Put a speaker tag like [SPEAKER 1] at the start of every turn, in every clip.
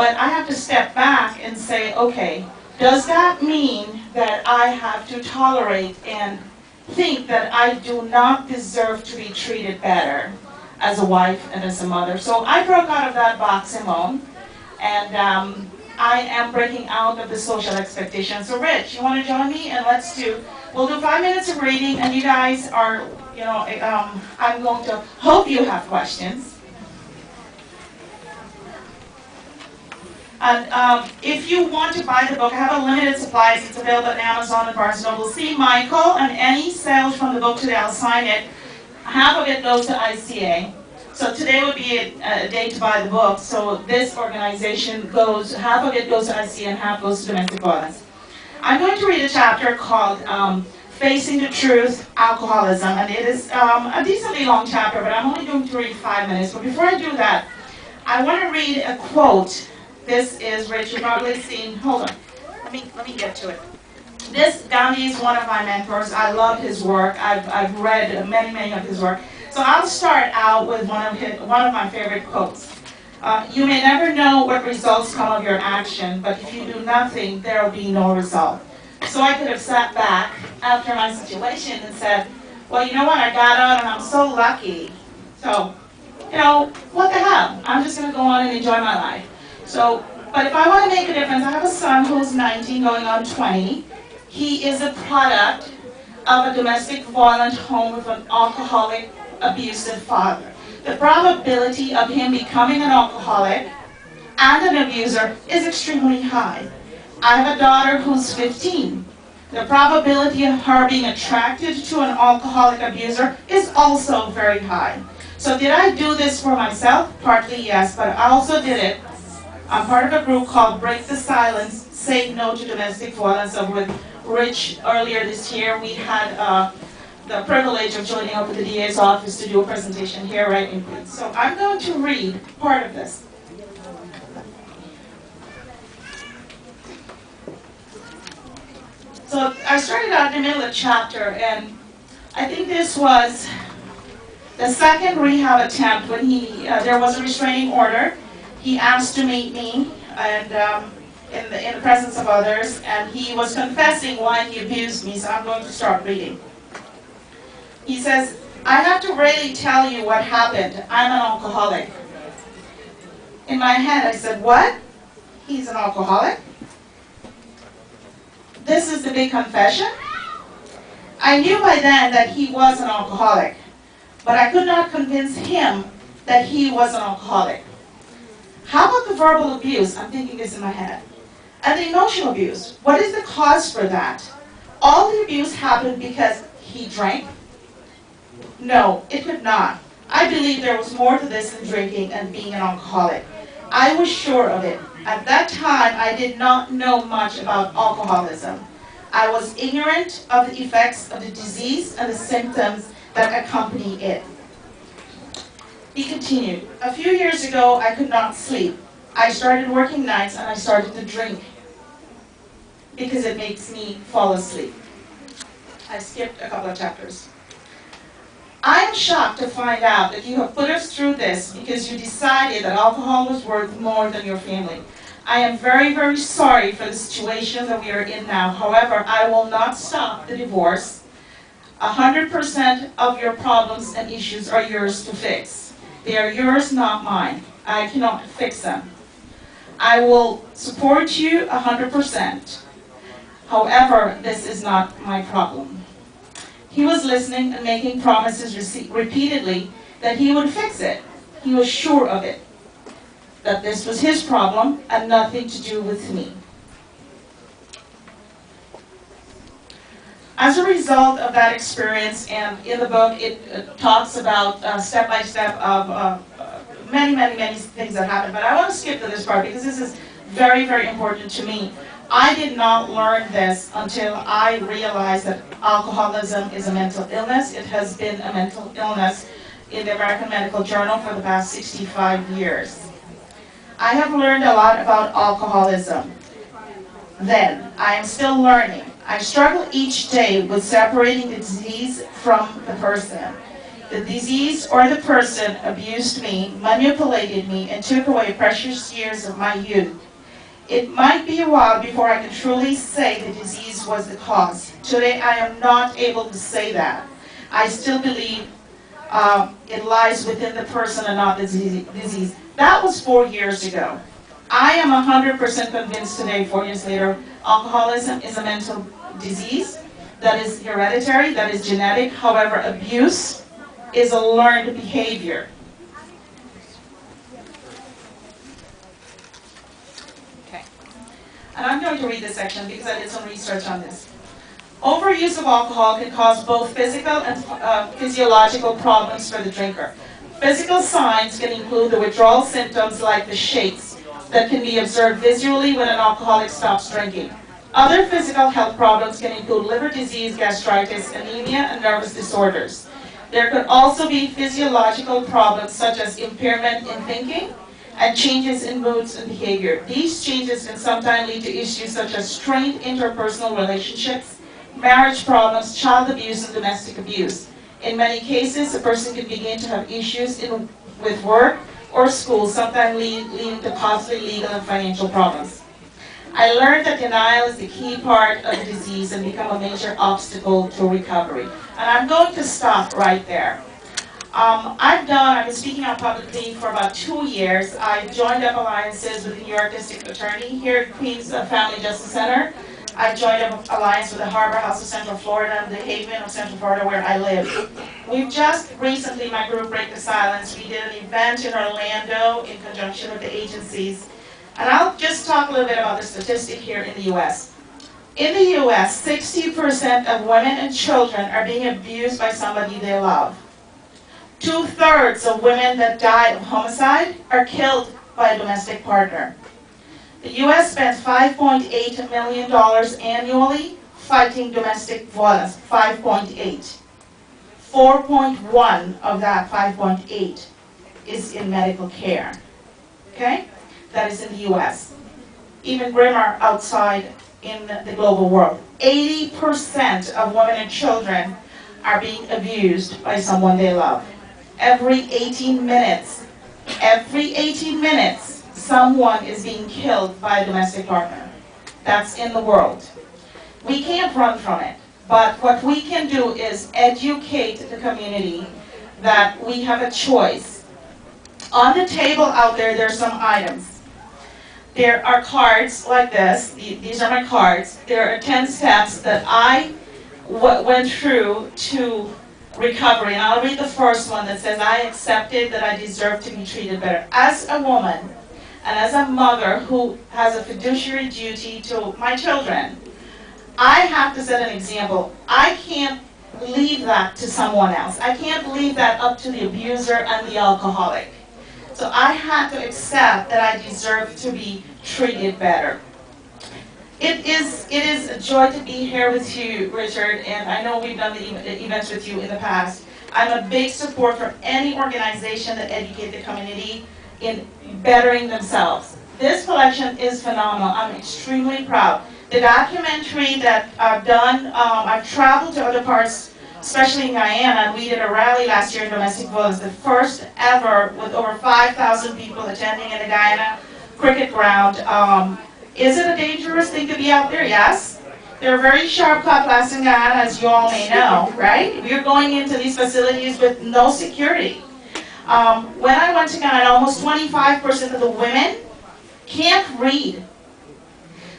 [SPEAKER 1] But I have to step back and say, okay, does that mean that I have to tolerate and think that I do not deserve to be treated better as a wife and as a mother? So I broke out of that box, Simone, and I am breaking out of the social expectations. So Rich, you want to join me? And we'll do 5 minutes of reading, and you guys are, I'm going to hope you have questions. And if you want to buy the book, I have a limited supplies. It's available at Amazon and Barnes & Noble. See Michael, and any sales from the book today, I'll sign it. Half of it goes to ICA. So today would be a day to buy the book. So this organization half of it goes to ICA and half goes to domestic violence. I'm going to read a chapter called Facing the Truth, Alcoholism. And it is a decently long chapter, but I'm only going to read 5 minutes. But before I do that, I want to read a quote. This is Rich, you've probably seen, hold on, let me get to it. This Gandhi is one of my mentors. I love his work. I've read many of his work. So I'll start out with one of my favorite quotes. You may never know what results come of your action, but if you do nothing, there will be no result. So I could have sat back after my situation and said, well, you know what, I got out and I'm so lucky. So, what the hell? I'm just going to go on and enjoy my life. So, but if I want to make a difference, I have a son who's 19 going on 20. He is a product of a domestic violent home with an alcoholic, abusive father. The probability of him becoming an alcoholic and an abuser is extremely high. I have a daughter who's 15. The probability of her being attracted to an alcoholic abuser is also very high. So did I do this for myself? Partly yes, but I also did it. I'm part of a group called Break the Silence, Say No to Domestic Violence. So with Rich earlier this year, we had the privilege of joining up with the DA's office to do a presentation here right in Queens. So I'm going to read part of this. So I started out in the middle of the chapter, and I think this was the second rehab attempt when there was a restraining order. He asked to meet me, and in the presence of others, and he was confessing why he abused me, so I'm going to start reading. He says, I have to really tell you what happened. I'm an alcoholic. In my head, I said, what? He's an alcoholic? This is the big confession? I knew by then that he was an alcoholic, but I could not convince him that he was an alcoholic. How about the verbal abuse? I'm thinking this in my head. And the emotional abuse. What is the cause for that? All the abuse happened because he drank? No, it could not. I believe there was more to this than drinking and being an alcoholic. I was sure of it. At that time, I did not know much about alcoholism. I was ignorant of the effects of the disease and the symptoms that accompany it. He continued, a few years ago, I could not sleep. I started working nights and I started to drink because it makes me fall asleep. I skipped a couple of chapters. I am shocked to find out that you have put us through this because you decided that alcohol was worth more than your family. I am very, very sorry for the situation that we are in now. However, I will not stop the divorce. 100% of your problems and issues are yours to fix. They are yours, not mine. I cannot fix them. I will support you 100%. However, this is not my problem. He was listening and making promises repeatedly that he would fix it. He was sure of it, that this was his problem and nothing to do with me. As a result of that experience, and in the book it talks about step by step of many things that happened, but I want to skip to this part because this is very, very important to me. I did not learn this until I realized that alcoholism is a mental illness. It has been a mental illness in the American Medical Journal for the past 65 years. I have learned a lot about alcoholism. Then, I am still learning. I struggle each day with separating the disease from the person. The disease or the person abused me, manipulated me, and took away precious years of my youth. It might be a while before I can truly say the disease was the cause. Today I am not able to say that. I still believe it lies within the person and not the disease. That was 4 years ago. I am 100% convinced today, 4 years later, alcoholism is a mental disease that is hereditary, that is genetic. However, abuse is a learned behavior. Okay. And I'm going to read this section because I did some research on this. Overuse of alcohol can cause both physical and physiological problems for the drinker. Physical signs can include the withdrawal symptoms like the shakes that can be observed visually when an alcoholic stops drinking. Other physical health problems can include liver disease, gastritis, anemia, and nervous disorders. There could also be physiological problems such as impairment in thinking and changes in moods and behavior. These changes can sometimes lead to issues such as strained interpersonal relationships, marriage problems, child abuse, and domestic abuse. In many cases, a person can begin to have issues with work or school, sometimes leading to costly legal and financial problems. I learned that denial is the key part of the disease and become a major obstacle to recovery. And I'm going to stop right there. I've been speaking out publicly for about 2 years. I've joined up alliances with the New York District Attorney here at Queens Family Justice Center. I joined up an alliance with the Harbor House of Central Florida and the Haven of Central Florida where I live. We've just recently, my group Break the Silence, we did an event in Orlando in conjunction with the agencies. And I'll just talk a little bit about the statistic here in the U.S. In the U.S., 60% of women and children are being abused by somebody they love. 2/3 of women that die of homicide are killed by a domestic partner. The U.S. spends $5.8 million annually fighting domestic violence. 5.8. 4.1 of that 5.8 is in medical care. Okay? That is in the U.S. Even grimmer outside in the global world. 80% of women and children are being abused by someone they love. Every 18 minutes, someone is being killed by a domestic partner. That's in the world. We can't run from it, but what we can do is educate the community that we have a choice. On the table out there, there's some items. There are cards like this. These are my cards. There are 10 steps that I went through to recovery. And I'll read the first one that says, I accepted that I deserve to be treated better. As a woman, and as a mother who has a fiduciary duty to my children, I have to set an example. I can't leave that to someone else. I can't leave that up to the abuser and the alcoholic. So I had to accept that I deserve to be treated better. It is a joy to be here with you, Richard, and I know we've done the events with you in the past. I'm a big support for any organization that educates the community in bettering themselves. This collection is phenomenal. I'm extremely proud. The documentary that I've done, I've traveled to other parts, especially in Guyana, and we did a rally last year in domestic violence, the first ever with over 5,000 people attending in the Guyana cricket ground. Is it a dangerous thing to be out there? Yes. There are very sharp cutlass in Guyana, as you all may know, right? We're going into these facilities with no security. When I went to Guyana, almost 25% of the women can't read.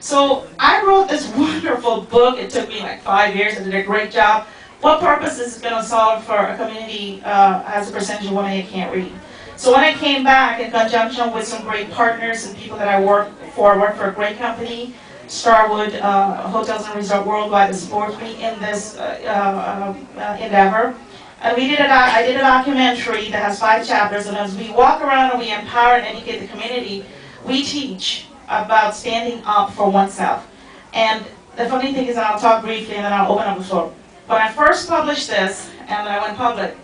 [SPEAKER 1] So I wrote this wonderful book. It took me like 5 years. I did a great job. What purpose is it going to solve for a community as a percentage of women that can't read? So when I came back in conjunction with some great partners and people that I work for a great company, Starwood Hotels and Resort Worldwide, that supports me in this endeavor. And I did a documentary that has 5 chapters, and as we walk around and we empower and educate the community, we teach about standing up for oneself. And the funny thing is, and I'll talk briefly and then I'll open up the floor. When I first published this, and I went public,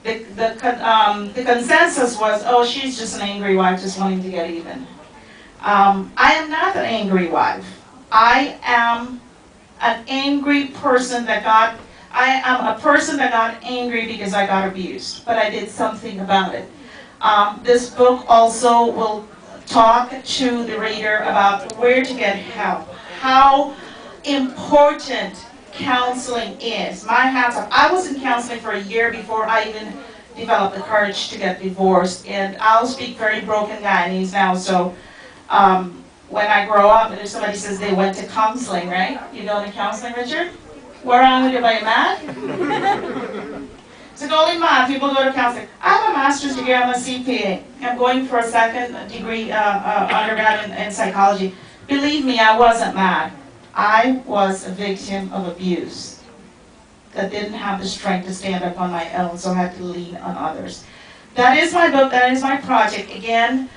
[SPEAKER 1] the consensus was, oh, she's just an angry wife just wanting to get even. I am not an angry wife. I am an angry person that got I am a person that got angry because I got abused, but I did something about it. This book also will talk to the reader about where to get help, how important counseling is. My hats off. I was in counseling for a year before I even developed the courage to get divorced, and I'll speak very broken Guyanese now, so when I grow up and if somebody says they went to counseling, right? You go to counseling, Richard? Where are you by mad? So only mad people go to counseling. I have a master's degree, I'm a CPA. I'm going for a second degree undergrad in psychology. Believe me, I wasn't mad. I was a victim of abuse that didn't have the strength to stand up on my own, so I had to lean on others. That is my book, that is my project. Again,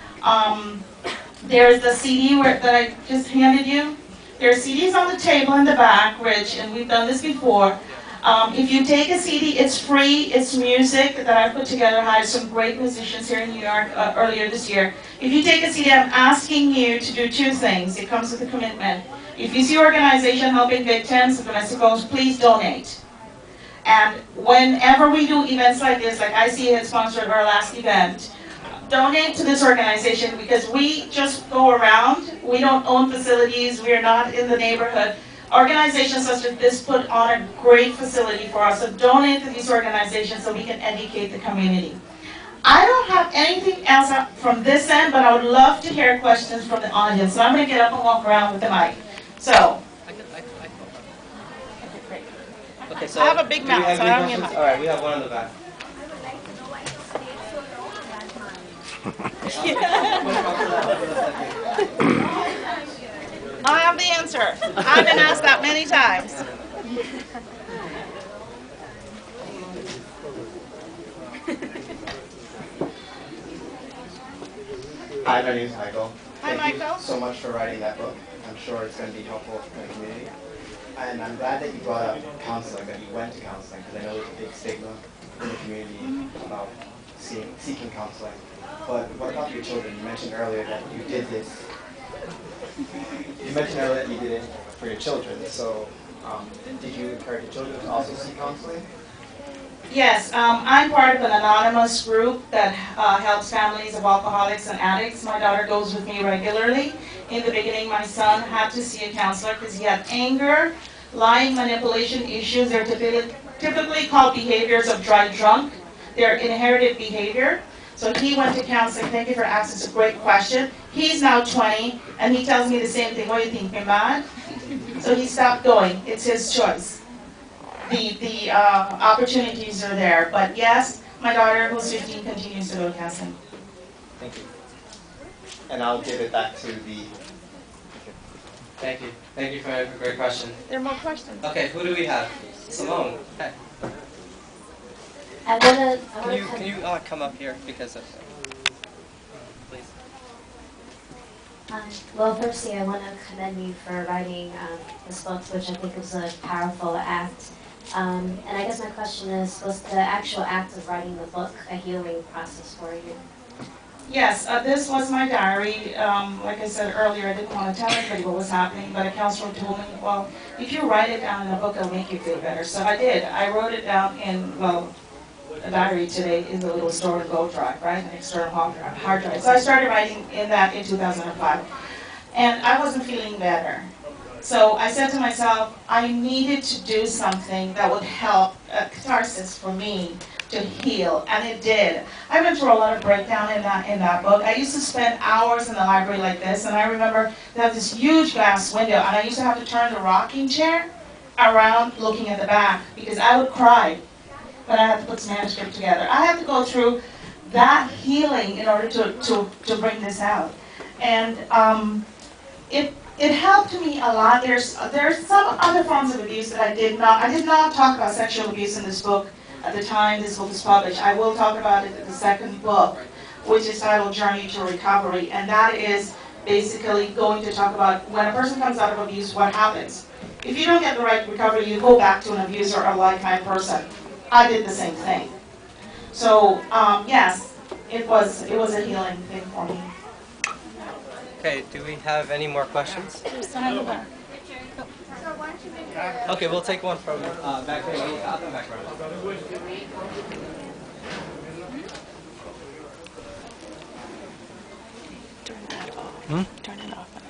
[SPEAKER 1] there's the CD that I just handed you. There are CDs on the table in the back, Rich, and we've done this before. If you take a CD, it's free, it's music that I put together, hired some great musicians here in New York earlier this year. If you take a CD, I'm asking you to do two things. It comes with a commitment. If you see organization helping victims of domestic violence, please donate. And whenever we do events like this, like ICA had sponsored our last event, donate to this organization because we just go around. We don't own facilities. We are not in the neighborhood. Organizations such as this put on a great facility for us. So donate to these organizations so we can educate the community. I don't have anything else from this end, but I would love to hear questions from the audience. So I'm going to get up and walk around with the mic. So.
[SPEAKER 2] Okay, so
[SPEAKER 1] I have a big mouth, so I don't need a mic.
[SPEAKER 2] All right, we have one in the back.
[SPEAKER 1] I have the answer. I've been asked that many times.
[SPEAKER 3] Hi, my name is Michael.
[SPEAKER 1] Hi, Michael.
[SPEAKER 3] Thank you so much for writing that book. I'm sure it's going to be helpful for the community. And I'm glad that you brought up counseling, that you went to counseling, because I know there's a big stigma in the community about seeking counseling. But what about your children? You mentioned earlier that you did this. You mentioned earlier that you did it for your children. So did you encourage your children to also seek counseling?
[SPEAKER 1] Yes, I'm part of an anonymous group that helps families of alcoholics and addicts. My daughter goes with me regularly. In the beginning, my son had to see a counselor because he had anger, lying, manipulation issues. They're typically called behaviors of dry drunk. They're inherited behavior. So he went to counseling. Thank you for asking. It's a great question. He's now 20, and he tells me the same thing. What do you think, am I mad? So he stopped going. It's his choice. The opportunities are there. But yes, my daughter, who's 15, continues to go to counseling.
[SPEAKER 3] Thank you. And I'll give it back to the...
[SPEAKER 2] Thank you. Thank you for a great question.
[SPEAKER 1] There are more questions.
[SPEAKER 2] Okay, who do we have? Simone. Hey. Can you come up here because of please.
[SPEAKER 4] Well, firstly, I want to commend you for writing this book, which I think was a powerful act. And I guess my question is, was the actual act of writing the book a healing process for you?
[SPEAKER 1] Yes, this was my diary. Like I said earlier, I didn't want to tell anybody what was happening, but a counselor told me, well, if you write it down in a book, it'll make you feel better. So I did. I wrote it down in, well, a diary today is a little store and go drive, right? An external hard drive. So I started writing in that in 2005. And I wasn't feeling better. So I said to myself, I needed to do something that would help a catharsis for me to heal, and it did. I went through a lot of breakdown in that book. I used to spend hours in the library like this, and I remember they have this huge glass window, and I used to have to turn the rocking chair around looking at the back because I would cry when I had to put some manuscript together. I had to go through that healing in order to bring this out, and it helped me a lot. There's some other forms of abuse that I did not talk about sexual abuse in this book at the time this book was published. I will talk about it in the second book, which is titled Journey to Recovery, and that is basically going to talk about when a person comes out of abuse, what happens. If you don't get the right recovery, you go back to an abuser or like-minded person. I did the same thing. So yes, it was a healing thing for me.
[SPEAKER 2] Okay, do we have any more questions?
[SPEAKER 5] So why don't
[SPEAKER 2] Okay, we'll take one from back here. I'll come back around.
[SPEAKER 5] Turn it off.